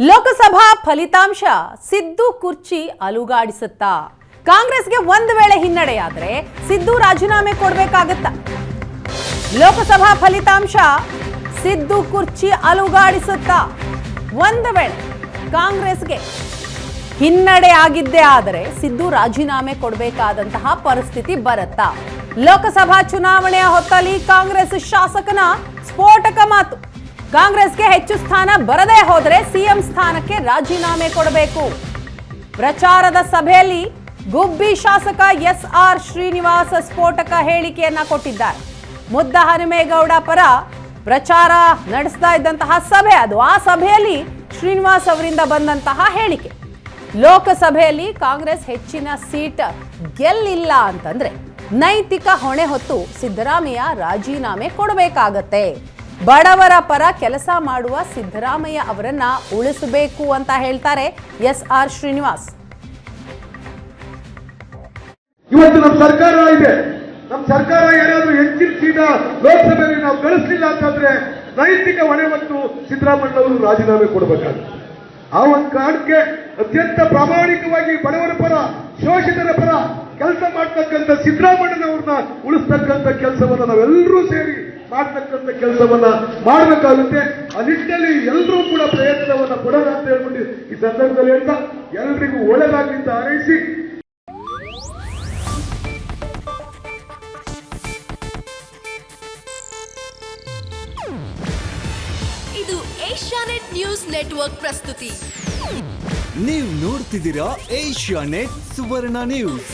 ಲೋಕಸಭಾ ಫಲಿತಾಂಶ ಸಿದ್ದು ಕುರ್ಚಿ ಅಲುಗಾಡಿಸುತ್ತಾ? ಕಾಂಗ್ರೆಸ್ಗೆ ಒಂದು ವೇಳೆ ಹಿನ್ನಡೆಯಾದರೆ ಸಿದ್ದು ರಾಜೀನಾಮೆ ಕೊಡಬೇಕಾಗತ್ತಾ? ಲೋಕಸಭಾ ಫಲಿತಾಂಶ ಸಿದ್ದು ಕುರ್ಚಿ ಅಲುಗಾಡಿಸುತ್ತಾ? ಒಂದು ವೇಳೆ ಕಾಂಗ್ರೆಸ್ಗೆ ಹಿನ್ನಡೆ ಆಗಿದ್ದೇ ಆದರೆ ಸಿದ್ದು ರಾಜೀನಾಮೆ ಕೊಡಬೇಕಾದಂತಹ ಪರಿಸ್ಥಿತಿ ಬರುತ್ತಾ? ಲೋಕಸಭಾ ಚುನಾವಣೆಯ ಹೊತ್ತಲ್ಲಿ ಕಾಂಗ್ರೆಸ್ ಶಾಸಕನ ಸ್ಫೋಟಕ ಮಾತು. ಕಾಂಗ್ರೆಸ್ಗೆ ಹೆಚ್ಚು ಸ್ಥಾನ ಬರದೇ ಹೋದರೆ ಸಿಎಂ ಸ್ಥಾನಕ್ಕೆ ರಾಜೀನಾಮೆ ಕೊಡಬೇಕು. ಪ್ರಚಾರದ ಸಭೆಯಲ್ಲಿ ಗುಬ್ಬಿ ಶಾಸಕ ಎಸ್ಆರ್ ಶ್ರೀನಿವಾಸ್ ಸ್ಫೋಟಕ ಹೇಳಿಕೆಯನ್ನ ಕೊಟ್ಟಿದ್ದಾರೆ. ಮುದ್ದಹನುಮೇಗೌಡ ಪರ ಪ್ರಚಾರ ನಡೆಸ್ತಾ ಇದ್ದಂತಹ ಸಭೆ ಅದು. ಆ ಸಭೆಯಲ್ಲಿ ಶ್ರೀನಿವಾಸ್ ಅವರಿಂದ ಬಂದಂತಹ ಹೇಳಿಕೆ, ಲೋಕಸಭೆಯಲ್ಲಿ ಕಾಂಗ್ರೆಸ್ ಹೆಚ್ಚಿನ ಸೀಟ್ ಗೆಲ್ಲಿಲ್ಲ ಅಂತಂದ್ರೆ ನೈತಿಕ ಹೊಣೆ ಹೊತ್ತು ಸಿದ್ದರಾಮಯ್ಯ ರಾಜೀನಾಮೆ ಕೊಡಬೇಕಾಗತ್ತೆ. ಬಡವರ ಪರ ಕೆಲಸ ಮಾಡುವ ಸಿದ್ದರಾಮಯ್ಯ ಅವರನ್ನ ಉಳಿಸಬೇಕು ಅಂತ ಹೇಳ್ತಾರೆ ಎಸ್ಆರ್ ಶ್ರೀನಿವಾಸ್. ಇವತ್ತು ನಮ್ಮ ಸರ್ಕಾರ ಇದೆ, ನಮ್ಮ ಸರ್ಕಾರ ಏನಾದ್ರೂ ಹೆಚ್ಚಿನ ಸೀಟ ಲೋಕಸಭೆಯಲ್ಲಿ ನಾವು ಗಳಿಸಲಿಲ್ಲ ಅಂತಂದ್ರೆ ನೈತಿಕ ಹೊಣೆ ಹೊತ್ತು ಸಿದ್ದರಾಮಯ್ಯ ಅವರು ರಾಜೀನಾಮೆ ಕೊಡಬೇಕಾಗುತ್ತೆ. ಆ ಒಂದು ಕಾರಣಕ್ಕೆ ಅತ್ಯಂತ ಪ್ರಾಮಾಣಿಕವಾಗಿ ಬಡವರ ಪರ, ಶೋಷಿತರ ಪರ ಕೆಲಸ ಮಾಡ್ತಕ್ಕಂಥ ಸಿದ್ದರಾಮಯ್ಯನವ್ರನ್ನ ಉಳಿಸ್ತಕ್ಕಂಥ ಕೆಲಸವನ್ನ ನಾವೆಲ್ಲರೂ ಸೇರಿ ಮಾಡ್ತಕ್ಕಂಥ ಕೆಲಸವನ್ನ ಮಾಡಬೇಕಾಗುತ್ತೆ. ಆ ನಿಟ್ಟಿನಲ್ಲಿ ಎಲ್ಲರೂ ಕೂಡ ಪ್ರಯತ್ನವನ್ನ ಕೊಡೋಣ ಅಂತ ಹೇಳ್ಬಿಟ್ಟು ಈ ಸಂದರ್ಭದಲ್ಲಿ ಹೇಳ್ತಾ ಎಲ್ರಿಗೂ ಒಳ್ಳೆದಾಗಲಿ ಅಂತ ಹಾರೈಸಿ, ಇದು ಏಷ್ಯಾನೆಟ್ ನ್ಯೂಸ್ ನೆಟ್ವರ್ಕ್ ಪ್ರಸ್ತುತಿ. ನೀವು ನೋಡ್ತಿದ್ದೀರಾ ಏಷ್ಯಾನೆಟ್ ಸುವರ್ಣ ನ್ಯೂಸ್.